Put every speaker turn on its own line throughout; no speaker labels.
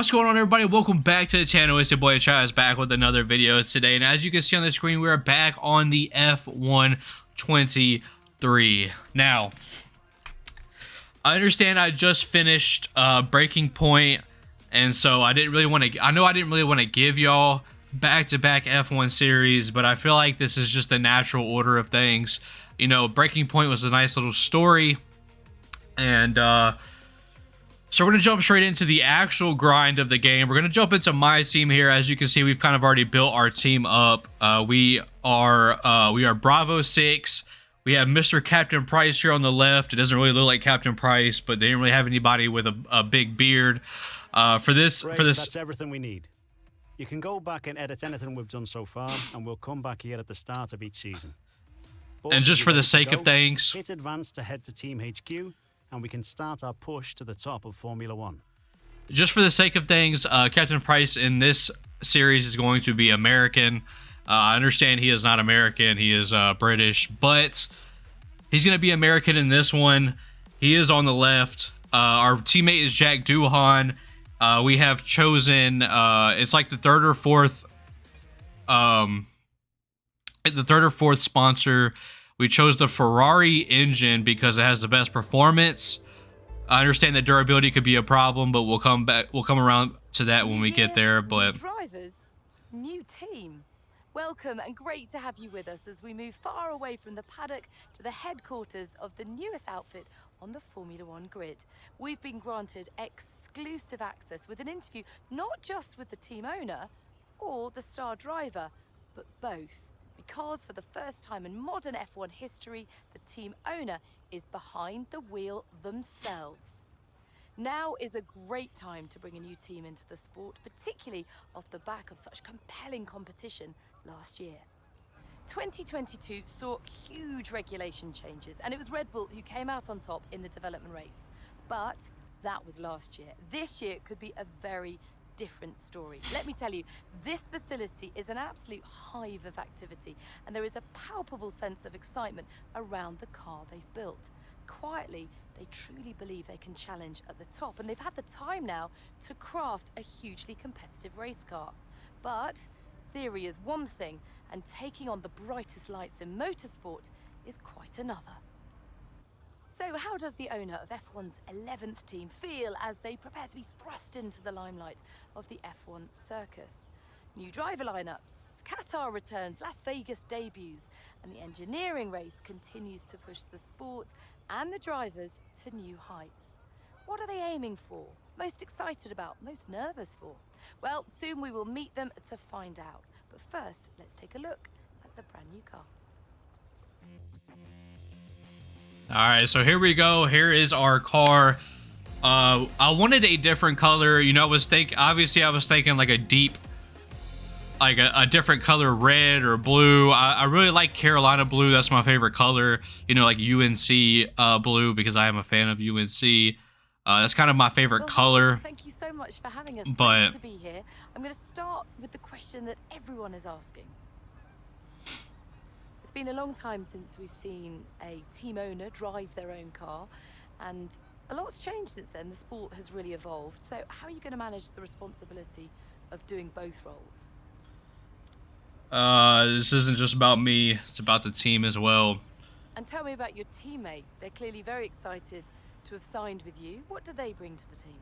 What's going on, everybody? Welcome back to the channel. It's your boy Travis back with another video today, and as you can see on the screen, we are back on the F1 23. Now, I understand I just finished Breaking Point, and so I didn't really want to. I know I didn't really want to give y'all back-to-back F1 series, but I feel like this is just the natural order of things. You know, Breaking Point was a nice little story, and so we're going to jump straight into the actual grind of the game. We're going to jump into Myteam here. As you can see, we've kind of already built our team up. We are Bravo 6. We have Mr. Captain Price here on the left. It doesn't really look like Captain Price, but they didn't really have anybody with a big beard. For this,
that's everything we need. You can go back and edit anything we've done so far, and we'll come back here at the start of each season. But
and just for the sake of things,
hit advance to head to Team HQ, and we can start our push to the top of Formula One.
Just for the sake of things, Captain Price in this series is going to be American. I understand he is not American, he is British, but he's going to be American in this one. He is on the left. Our teammate is Jack Doohan. We have chosen, it's like the third or fourth sponsor. We chose the Ferrari engine because it has the best performance. I understand that durability could be a problem, but we'll come around to that when we get there. But
drivers, new team. Welcome and great to have you with us as we move far away from the paddock to the headquarters of the newest outfit on the Formula One grid. We've been granted exclusive access with an interview not just with the team owner or the star driver, but both. Because for the first time in modern F1 history, the team owner is behind the wheel themselves. Now is a great time to bring a new team into the sport, particularly off the back of such compelling competition last year. 2022 saw huge regulation changes, and it was Red Bull who came out on top in the development race. But that was last year. This year could be a very different story. Let me tell you, this facility is an absolute hive of activity, and there is a palpable sense of excitement around the car they've built. Quietly, they truly believe they can challenge at the top, and they've had the time now to craft a hugely competitive race car. But theory is one thing, and taking on the brightest lights in motorsport is quite another. So how does the owner of F1's 11th team feel as they prepare to be thrust into the limelight of the F1 circus? New driver lineups, Qatar returns, Las Vegas debuts, and the engineering race continues to push the sport and the drivers to new heights. What are they aiming for? Most excited about? Most nervous for? Well, soon we will meet them to find out. But first, let's take a look at the brand new car.
all right, so here we go. Here is our car. I wanted a different color. You know, obviously I was thinking like a deep, like a different color, red or blue. I really like Carolina blue. That's my favorite color. You know, like UNC blue, because I am a fan of UNC. That's kind of my favorite color.
Thank you so much for having us.
But
great to be here. I'm going to start with the question that everyone is asking. It's been a long time since we've seen a team owner drive their own car, and a lot's changed since then. The sport has really evolved. So how are you going to manage the responsibility of doing both roles?
This isn't just about me. It's about the team as well.
And tell me about your teammate. They're clearly very excited to have signed with you. What do they bring to the team?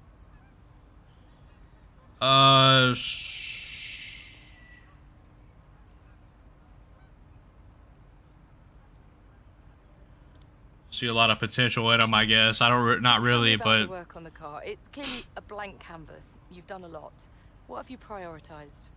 See a lot of potential in them, I guess. Not really, but
work on the car. It's clearly a blank canvas. You've done a lot. What have you prioritized?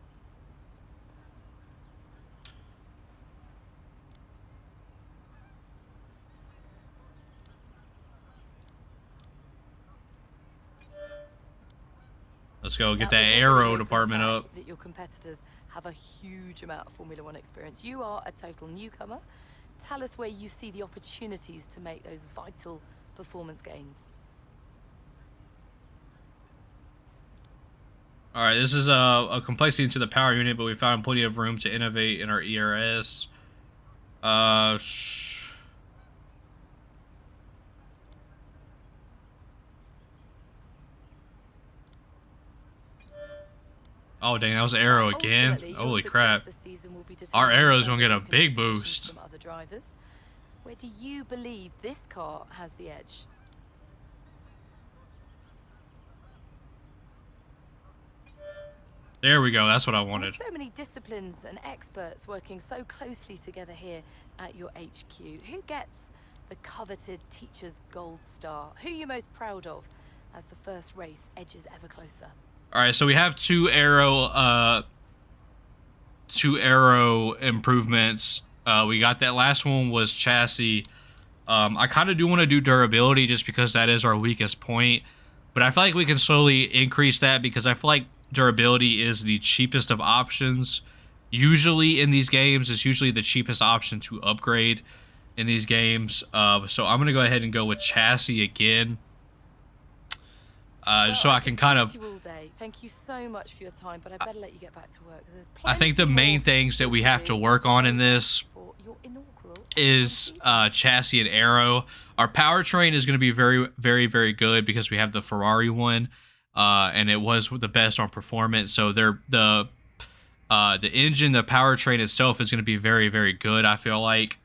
let's go get that aero department up.
That your competitors have a huge amount of Formula One experience. You are a total newcomer. Tell us where you see the opportunities to make those vital performance gains.
All right, this is a complexity to the power unit, but we found plenty of room to innovate in our ERS. Oh, dang, that was arrow again.
Ultimately, your
Holy
success
crap.
this season will be
Our
determined
arrow's
by
gonna get a
where you can
big
take positions
boost.
from other drivers. Where do you believe this car has the edge?
There we go. That's what I wanted.
With so many disciplines and experts working so closely together here at your HQ, who gets the coveted Teacher's Gold Star? Who are you most proud of as the first race edges ever closer?
All right, so we have two arrow improvements. We got that last one was chassis. I kind of do want to do durability just because that is our weakest point, but I feel like we can slowly increase that because I feel like durability is the cheapest of options. Usually in these games, it's usually the cheapest option to upgrade in these games. So I'm gonna go ahead and go with chassis again. So I can kind of.
All day. Thank you so much for your time, but I better let you get back to work. There's
I think the main things that we have to work on in this is chassis and aero. Our powertrain is going to be very, very, very good because we have the Ferrari one, and it was the best on performance. So the engine, the powertrain itself is going to be very, very good, I feel like.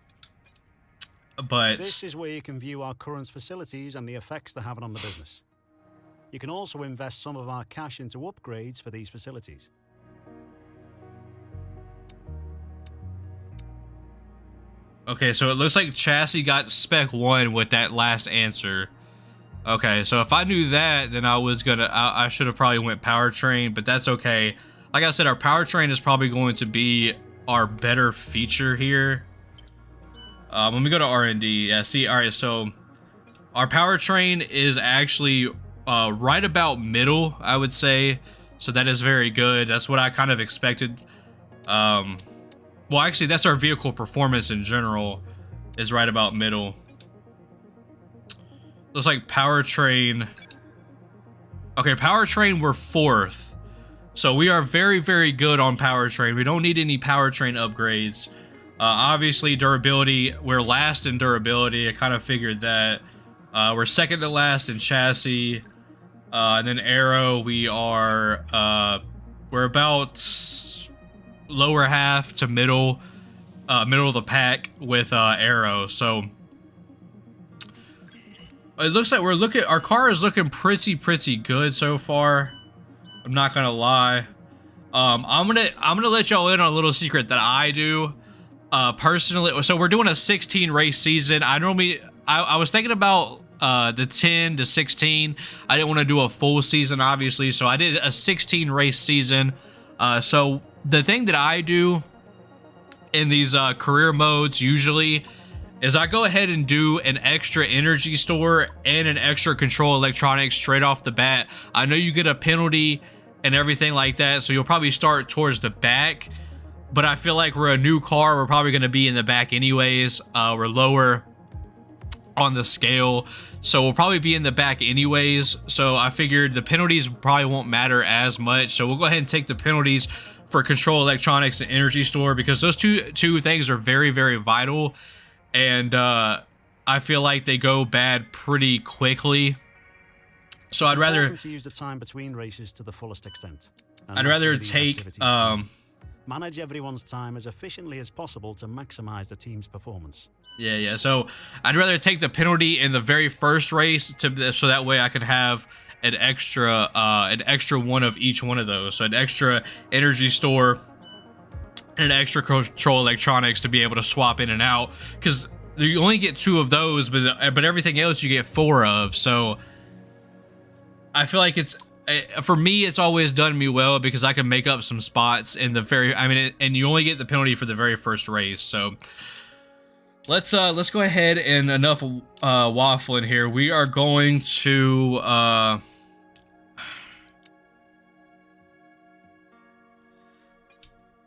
But
this is where you can view our current facilities and the effects they're having on the business. You can also invest some of our cash into upgrades for these facilities.
okay, so it looks like chassis got spec 1 with that last answer. Okay, so if I knew that, then I should have probably went powertrain, but that's okay. Like I said, our powertrain is probably going to be our better feature here. Let me go to R&D. Yeah, see, all right, so our powertrain is actually right about middle, I would say. So that is very good. That's what I kind of expected. Well, actually, that's our vehicle performance in general is right about middle. Looks like powertrain. Okay, powertrain, we're 4th. So we are very, very good on powertrain. We don't need any powertrain upgrades. Obviously, durability, we're last in durability. I kind of figured that. We're second to last in chassis. And then aero, we're about lower half to middle of the pack with aero. So it looks like our car is looking pretty good so far. I'm not gonna lie. I'm gonna let y'all in on a little secret that I do personally. So we're doing a 16 race season. I was thinking about the 10 to 16. I didn't want to do a full season, obviously, so I did a 16 race season. So the thing that I do in these career modes usually is I go ahead and do an extra energy store and an extra control electronics straight off the bat. I know you get a penalty and everything like that, so you'll probably start towards the back, but I feel like we're a new car. We're probably going to be in the back anyways. We're lower on the scale, so we'll probably be in the back anyways. So I figured the penalties probably won't matter as much, so we'll go ahead and take the penalties for control electronics and energy store because those two things are very, very vital, and I feel like they go bad pretty quickly. So I'd rather
to use the time between races to the fullest extent.
I'd rather take
manage everyone's time as efficiently as possible to maximize the team's performance.
Yeah. So I'd rather take the penalty in the very first race so that way I could have an extra one of each one of those. So an extra energy store and an extra control electronics to be able to swap in and out, because you only get 2 of those, but everything else you get 4 of. So I feel like for me, it's always done me well because I can make up some spots in the and you only get the penalty for the very first race. So let's go ahead and enough waffling here. We are going to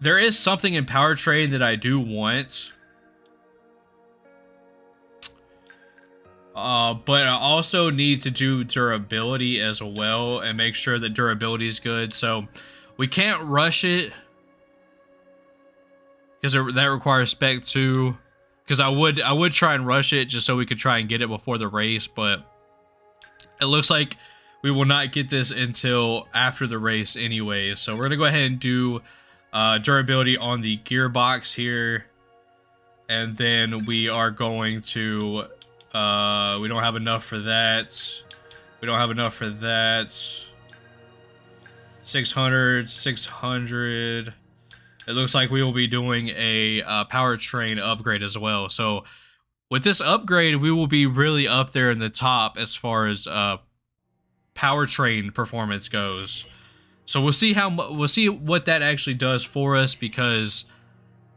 there is something in powertrain that I do want. But I also need to do durability as well and make sure that durability is good. So we can't rush it because that requires spec 2. Because I would try and rush it just so we could try and get it before the race, but it looks like we will not get this until after the race anyway. So we're gonna go ahead and do durability on the gearbox here, and then we are going to we don't have enough for that. We don't have enough for that. 600. It looks like we will be doing a powertrain upgrade as well. So with this upgrade, we will be really up there in the top as far as powertrain performance goes. So we'll see what that actually does for us, because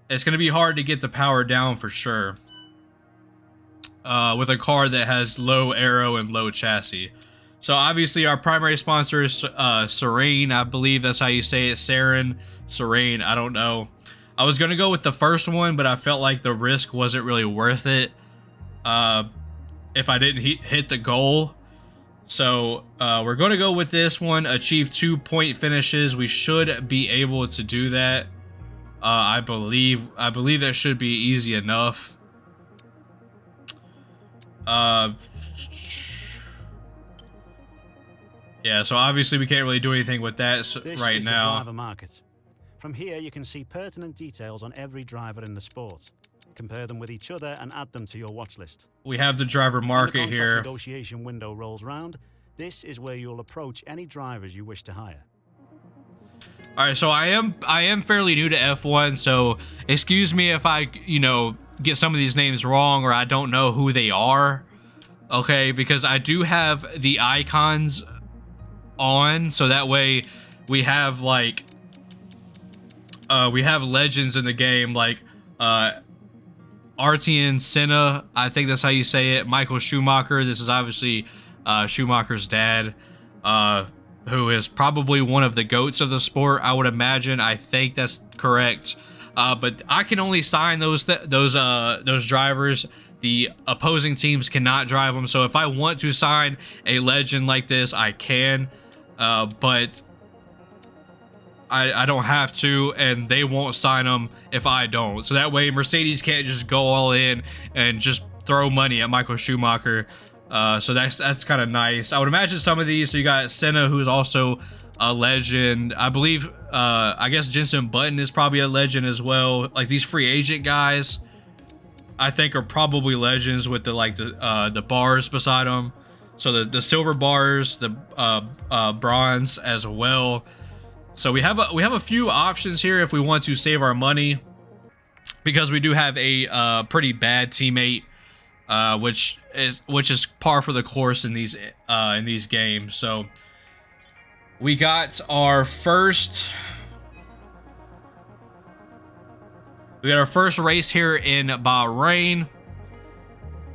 it's going to be hard to get the power down for sure with a car that has low aero and low chassis. So obviously our primary sponsor is Serene. I believe that's how you say it. Serene. I don't know. I was going to go with the first one, but I felt like the risk wasn't really worth it if I didn't hit the goal. So we're going to go with this one. Achieve 2-point finishes. We should be able to do that. I believe that should be easy enough. Yeah, so obviously we can't really do anything with that right
is
now.
The driver market. From here, you can see pertinent details on every driver in the sport. Compare them with each other and add them to your watch list.
We have the driver market
when the
here.
contract negotiation window rolls round, this is where you'll approach any drivers you wish to hire.
All right, so I am fairly new to F1, so excuse me if I, get some of these names wrong or I don't know who they are. Okay, because I do have the icons on, so that way we have like we have legends in the game like Artian Senna, I think that's how you say it. Michael Schumacher. This is obviously Schumacher's dad, who is probably one of the GOATs of the sport, I would imagine. I think that's correct. But I can only sign those drivers. The opposing teams cannot drive them. So if I want to sign a legend like this, I can. But I don't have to, and they won't sign them if I don't. So that way Mercedes can't just go all in and just throw money at Michael Schumacher. So that's kind of nice. I would imagine some of these. So you got Senna, who is also a legend. I believe I guess Jensen Button is probably a legend as well. Like these free agent guys, I think are probably legends with the bars beside them. So the silver bars, the bronze as well. So we have a few options here if we want to save our money, because we do have a pretty bad teammate, which is par for the course in these games. So we got our first race here in Bahrain,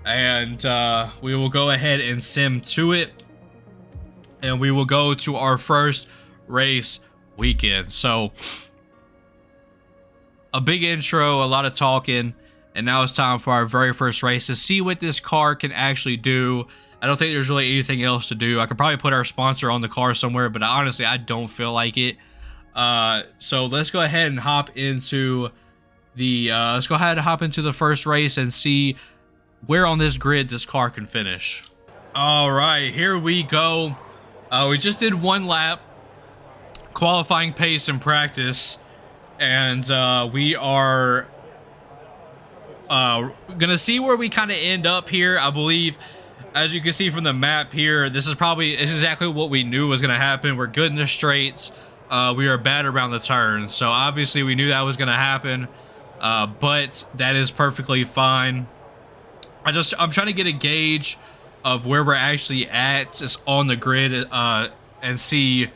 and we will go ahead and sim to it, and we will go to our first race weekend. So a big intro, a lot of talking, and now it's time for our very first race to see what this car can actually do. I don't think there's really anything else to do. I could probably put our sponsor on the car somewhere, but honestly I don't feel like it. So let's go ahead and hop into the first race and see where on this grid this car can finish. All right, here we go. We just did one lap, qualifying pace in practice, and we are gonna see where we kind of end up here. I believe, as you can see from the map here, this is exactly what we knew was gonna happen. We're good in the straights. We are bad around the turns, so obviously we knew that was gonna happen, but that is perfectly fine. I'm trying to get a gauge of where we're actually at on the grid, and see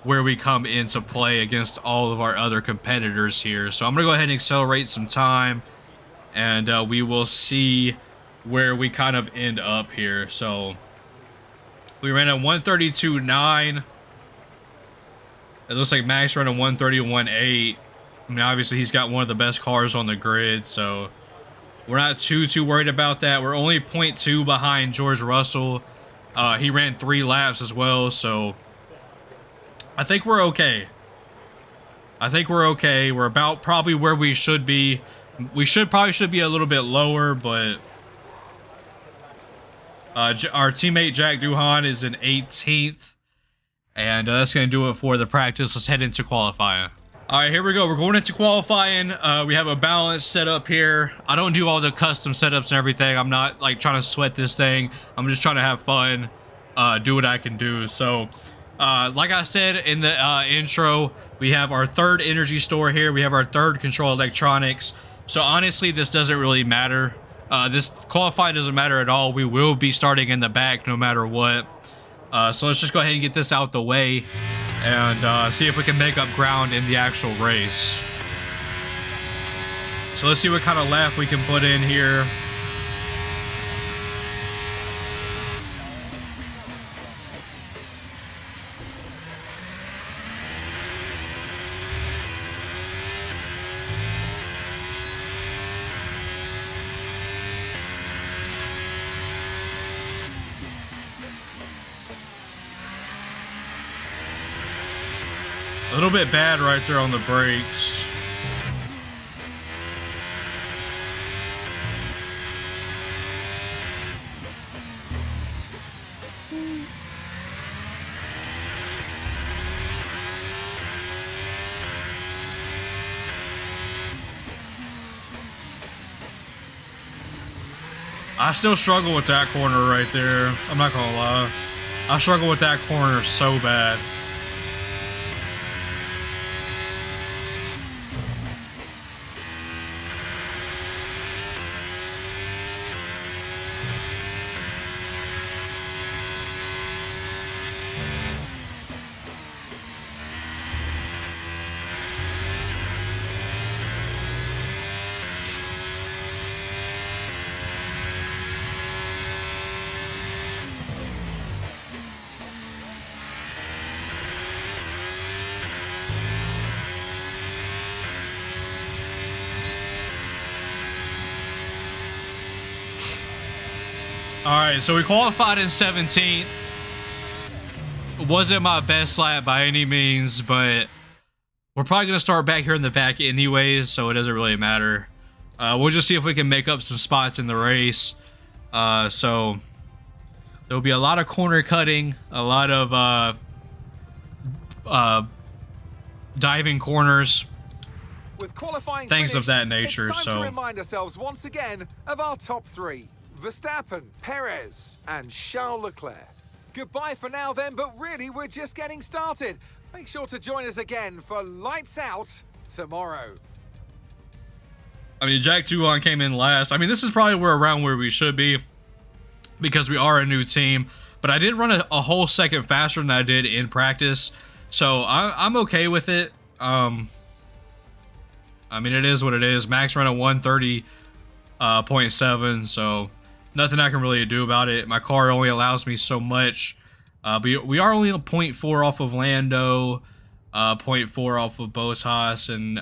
where we come into play against all of our other competitors here. So I'm gonna go ahead and accelerate some time, and we will see where we kind of end up here. So we ran a 132.9. It looks like Max ran a 131.8. I mean, obviously he's got one of the best cars on the grid, so we're not too worried about that. We're only 0.2 behind George Russell. He ran 3 laps as well, so I think we're okay. We're about probably where we should be. We probably should be a little bit lower, but our teammate Jack Doohan is in 18th. And that's going to do it for the practice. Let's head into qualifying. All right, here we go. We're going into qualifying. We have a balance set up here. I don't do all the custom setups and everything. I'm not like trying to sweat this thing. I'm just trying to have fun, do what I can do. So, like I said in the intro, we have our third energy store here. We have our third control electronics. So honestly, this doesn't really matter. This qualifying doesn't matter at all. We will be starting in the back no matter what. So let's just go ahead and get this out the way and see if we can make up ground in the actual race. So let's see what kind of lap we can put in here. A little bit bad right there on the brakes. I still struggle with that corner right there. I'm not gonna lie. I struggle with that corner so bad. Alright, so we qualified in 17th. Wasn't my best lap by any means, but we're probably going to start back here in the back anyways, so it doesn't really matter. We'll just see if we can make up some spots in the race. So there'll be a lot of corner cutting, a lot of diving corners,
with qualifying
things of
finished,
that nature.
It's time
So
to remind ourselves once again of our top three: Verstappen, Perez, and Charles Leclerc. Goodbye for now then, but really we're just getting started. Make sure to join us again for Lights Out tomorrow.
I mean, Jack Doohan came in last. I mean, this is probably around where we should be because we are a new team. But I did run a whole second faster than I did in practice, so I'm okay with it. I mean, it is what it is. Max ran a 130.7, so nothing I can really do about it. My car only allows me so much. But we are only a 0.4 off of Lando, 0.4 off of Bottas, and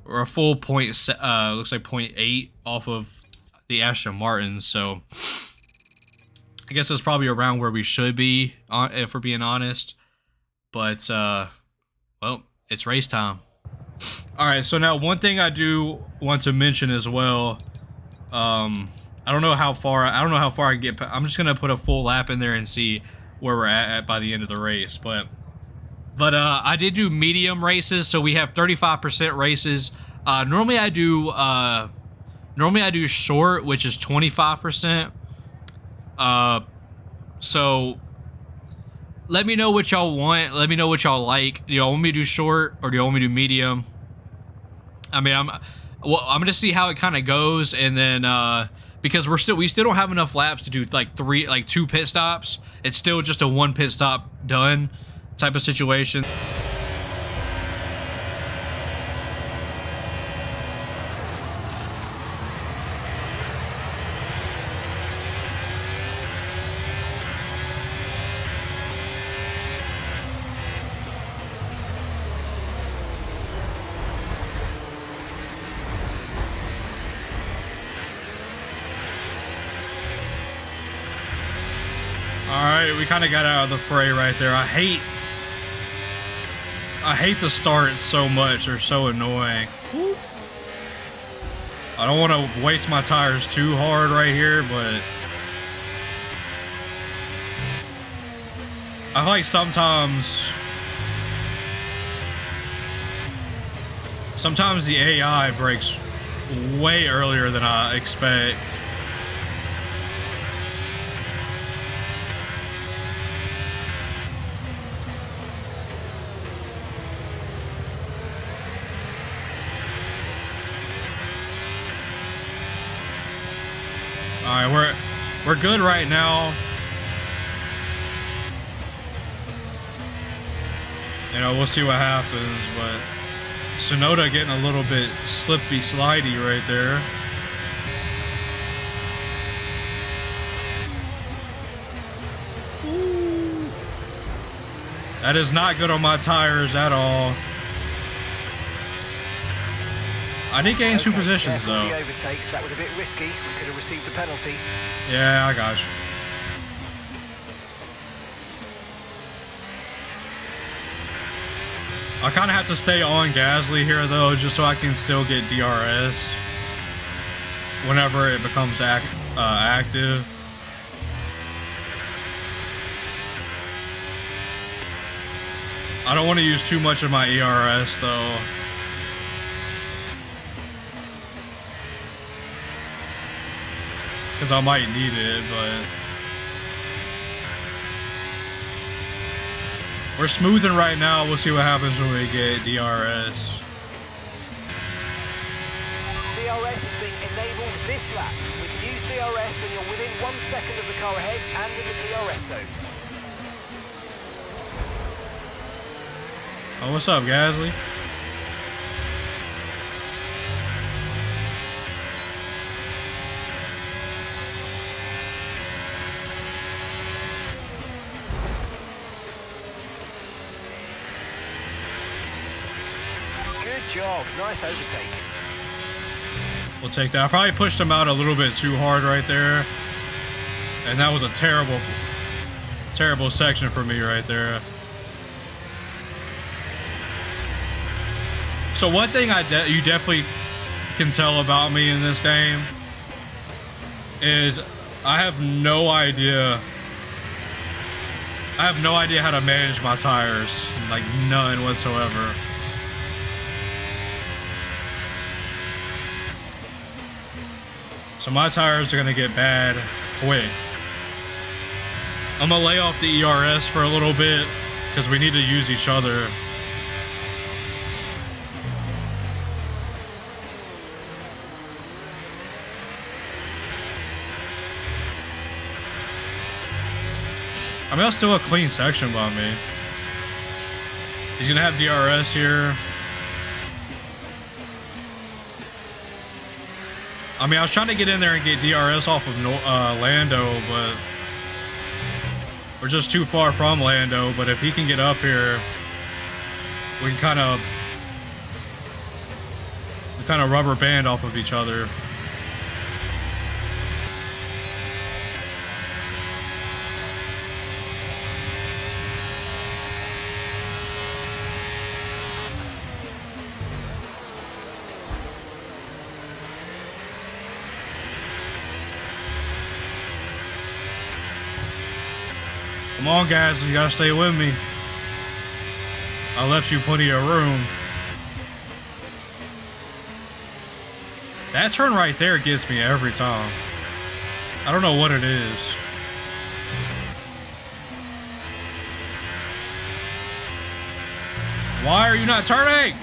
or a full point. Looks like 0.8 off of the Aston Martin. So I guess that's probably around where we should be, if we're being honest. But well, it's race time. All right, so now one thing I do want to mention as well. I don't know how far I can get. I'm just gonna put a full lap in there and see where we're at by the end of the race. But I did do medium races, so we have 35% races. Normally I do short, which is 25%. So let me know what y'all want. Let me know what y'all like. Do y'all want me to do short or do y'all want me to do medium? I mean, I'm gonna see how it kind of goes, and then because we still don't have enough laps to do like two pit stops. It's still just a one pit stop done type of situation. Alright, we kind of got out of the fray right there. I hate the starts so much. They're so annoying. I don't want to waste my tires too hard right here, but I feel like sometimes the AI breaks way earlier than I expect. All right, we're good right now. You know, we'll see what happens, but Sonoda getting a little bit slippy slidey right there. Ooh. That is not good on my tires at all. I did gain two positions though.
The overtakes. That was a bit risky. We could have received a penalty.
Yeah, I got you. I kind of have to stay on Gasly here though, just so I can still get DRS whenever it becomes active. I don't want to use too much of my ERS though. Because I might need it, but we're smoothing right now. We'll see what happens when we get DRS.
DRS is being enabled this lap. We can use DRS when you're within 1 second of the car ahead and in the DRS zone.
Oh, what's up, Gasly?
Good job. Nice overtake.
We'll take that. I probably pushed him out a little bit too hard right there. And that was a terrible, terrible section for me right there. So one thing you definitely can tell about me in this game is I have no idea how to manage my tires. Like none whatsoever. So my tires are gonna get bad quick. I'm gonna lay off the ERS for a little bit because we need to use each other. I mean, that's still a clean section by me. He's gonna have DRS here. I mean, I was trying to get in there and get DRS off of Lando, but we're just too far from Lando. But if he can get up here, we can kind of rubber band off of each other. Come on, guys, you gotta stay with me. I left you plenty of room. That turn right there gets me every time. I don't know what it is. Why are you not turning?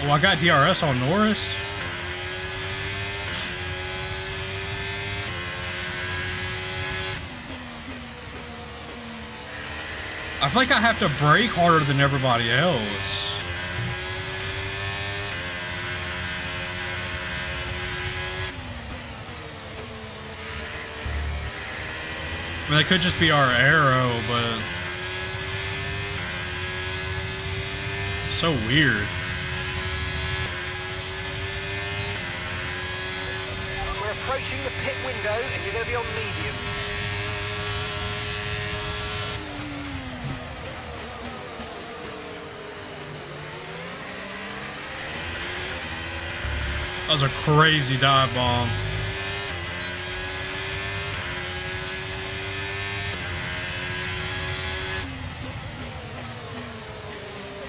Oh, I got DRS on Norris. I feel like I have to brake harder than everybody else. I mean, it could just be our arrow, but it's so weird.
We're approaching the pit window and you're going to be on mediums.
That was a crazy dive bomb.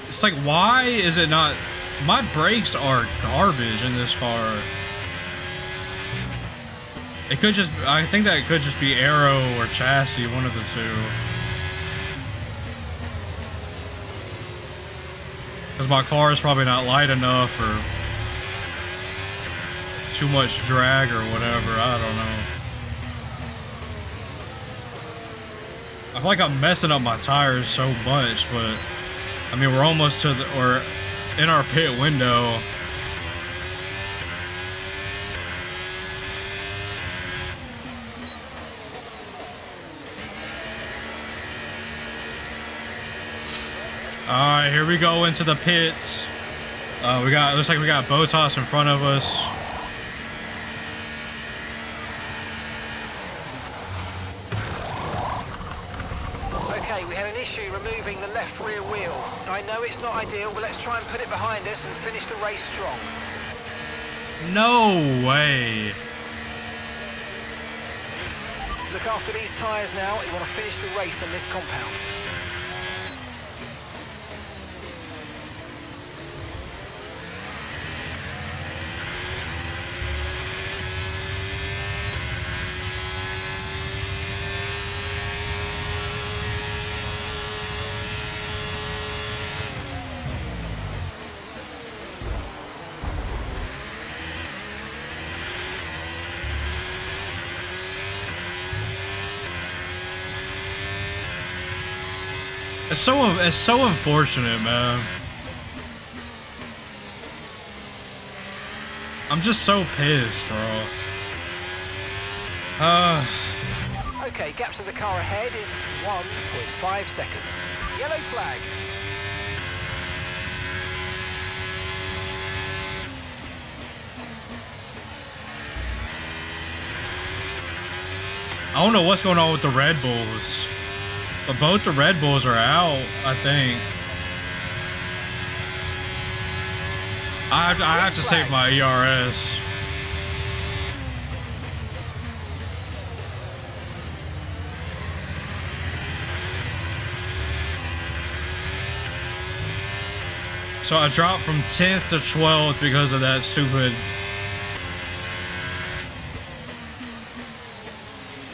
It's like, why is it not... My brakes are garbage in this car. It could just... I think that it could just be aero or chassis, one of the two. Because my car is probably not light enough or too much drag or whatever. I don't know. I feel like I'm messing up my tires so much, but I mean, we're almost to the, or in our pit window. All right, here we go into the pits. Looks like we got Botas in front of us.
Okay, we had an issue removing the left rear wheel. I know it's not ideal, but let's try and put it behind us and finish the race strong.
No way.
Look after these tyres now. You want to finish the race on this compound.
It's so unfortunate, man. I'm just so pissed, bro.
Okay, gap to the car ahead is 1.5 seconds. Yellow flag.
I don't know what's going on with the Red Bulls, but both the Red Bulls are out, I think. I have to save my ERS. So I dropped from 10th to 12th because of that stupid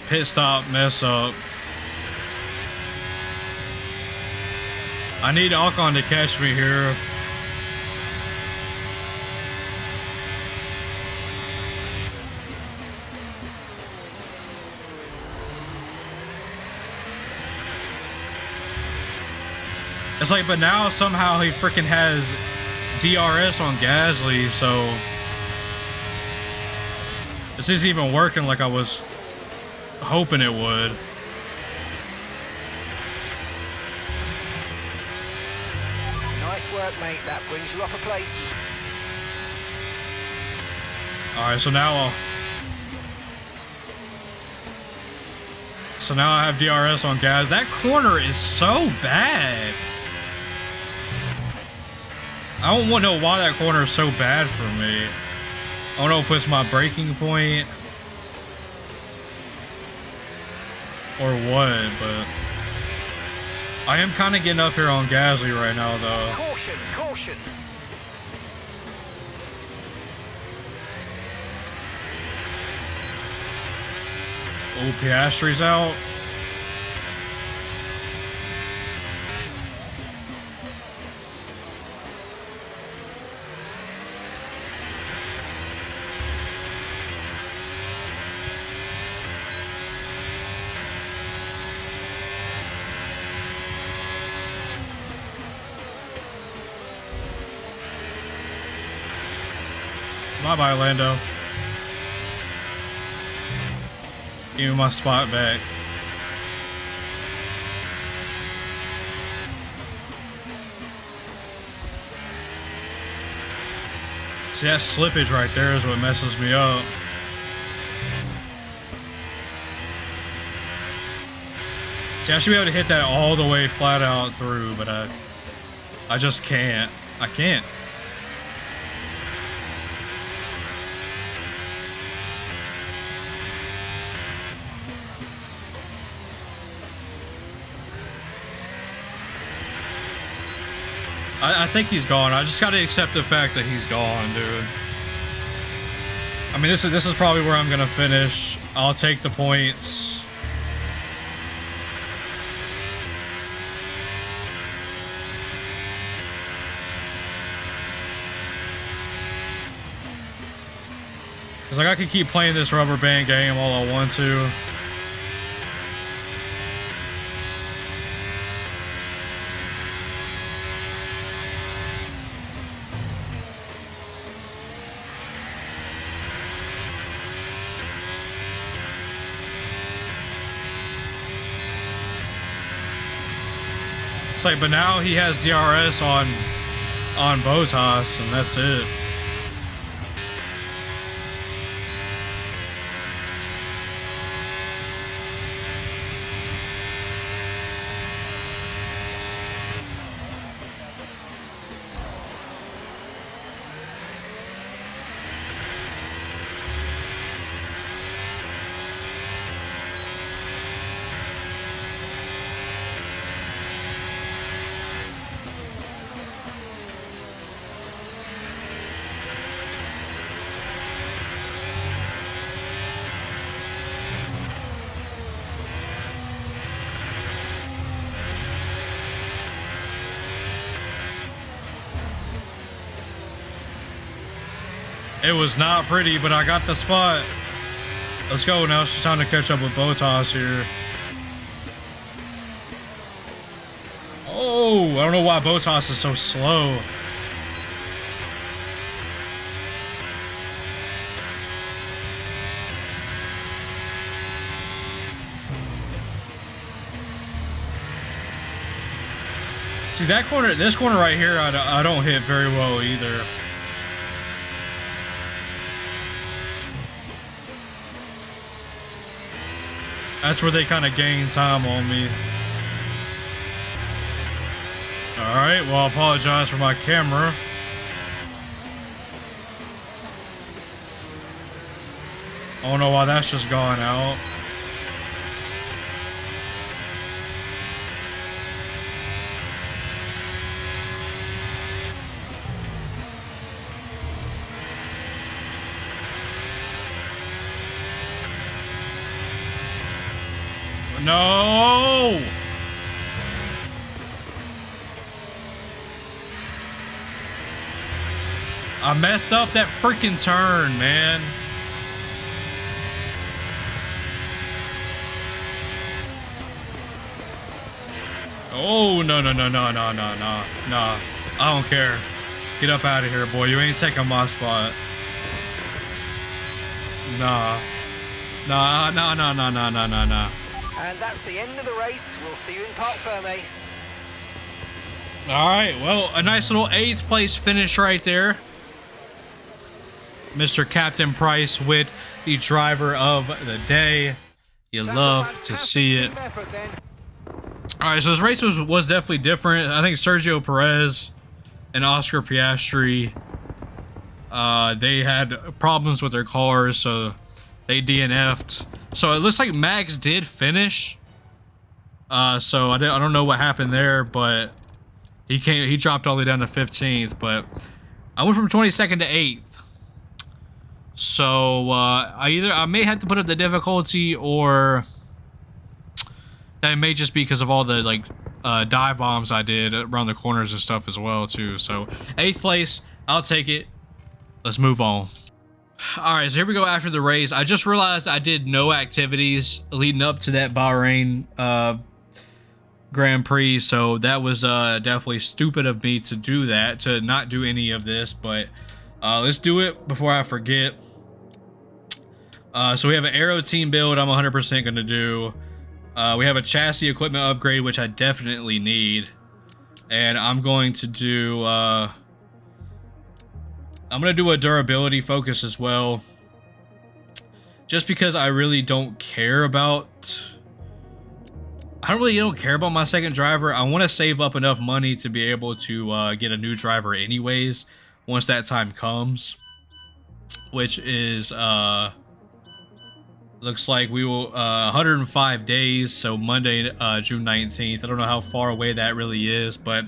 pit stop mess up. I need Ocon to catch me here. It's like, but now somehow he freaking has DRS on Gasly, so this isn't even working like I was hoping it would.
Nice work, mate. That brings you up a place.
Alright, so now I have DRS on Gas. That corner is so bad. I don't know why that corner is so bad for me. I don't know if it's my braking point or what, but I am kind of getting up here on Gasly right now, though.
Caution, caution.
Oh, Piastri's out. Bye-bye, Lando. Give me my spot back. See, that slippage right there is what messes me up. See, I should be able to hit that all the way flat out through, but I just can't. I can't. I think he's gone. I just gotta accept the fact that he's gone, dude. I mean, this is probably where I'm gonna finish. I'll take the points. Cause like I could keep playing this rubber band game all I want to. It's like, but now he has DRS on Botas, and that's it. It was not pretty, but I got the spot. Let's go. Now it's just time to catch up with Botas here. Oh, I don't know why Botas is so slow. See that corner, this corner right here, I don't hit very well either. That's where they kind of gain time on me. Alright, well, I apologize for my camera. I don't know why that's just gone out. No! I messed up that freaking turn, man. Oh, no. Nah. I don't care. Get up out of here, boy. You ain't taking my spot. Nah. Nah.
And that's the end of the race. We'll see you in Parc Ferme.
Alright, well, a nice little 8th place finish right there. Mr. Captain Price with the driver of the day. You love to see it. Alright, so this race was definitely different. I think Sergio Perez and Oscar Piastri, they had problems with their cars, so they DNF'd. So it looks like Max did finish. So I don't know what happened there, but he dropped all the way down to 15th. But I went from 22nd to 8th. So I may have to put up the difficulty, or that may just be because of all the like dive bombs I did around the corners and stuff as well too. So 8th place, I'll take it. Let's move on. Alright, so here we go after the race. I just realized I did no activities leading up to that Bahrain Grand Prix, so that was definitely stupid of me to do that, to not do any of this, but let's do it before I forget. So we have an aero team build I'm 100% going to do. We have a chassis equipment upgrade, which I definitely need. And I'm going to do... I'm going to do a durability focus as well. Just because I really don't care about... I don't care about my second driver. I want to save up enough money to be able to get a new driver anyways, once that time comes. Which is, looks like we will, 105 days, so Monday, June 19th. I don't know how far away that really is, but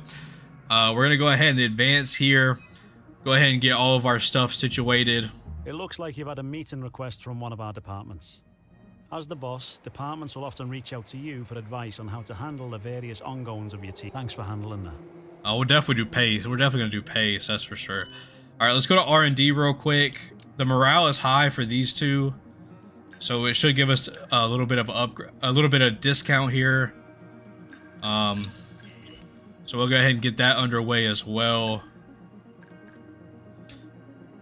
We're gonna go ahead and advance here. Go ahead and get all of our stuff situated.
It looks like you've had a meeting request from one of our departments. As the boss, departments will often reach out to you for advice on how to handle the various ongoings of your team. Thanks for handling that.
We'll definitely do pace. We're definitely gonna do pace, that's for sure. All right, let's go to R&D real quick. The morale is high for these two, so it should give us a little bit of a little bit of discount here. So we'll go ahead and get that underway as well.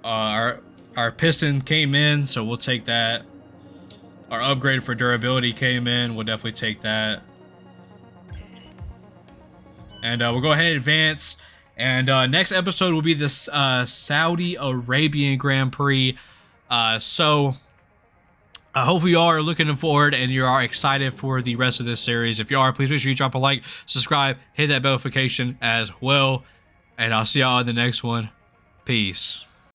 Our piston came in, so we'll take that. Our upgrade for durability came in. We'll definitely take that. And we'll go ahead and advance. And next episode will be this Saudi Arabian Grand Prix. So I hope you all are looking forward and you are excited for the rest of this series. If you are, please make sure you drop a like, subscribe, hit that notification as well. And I'll see y'all in the next one. Peace.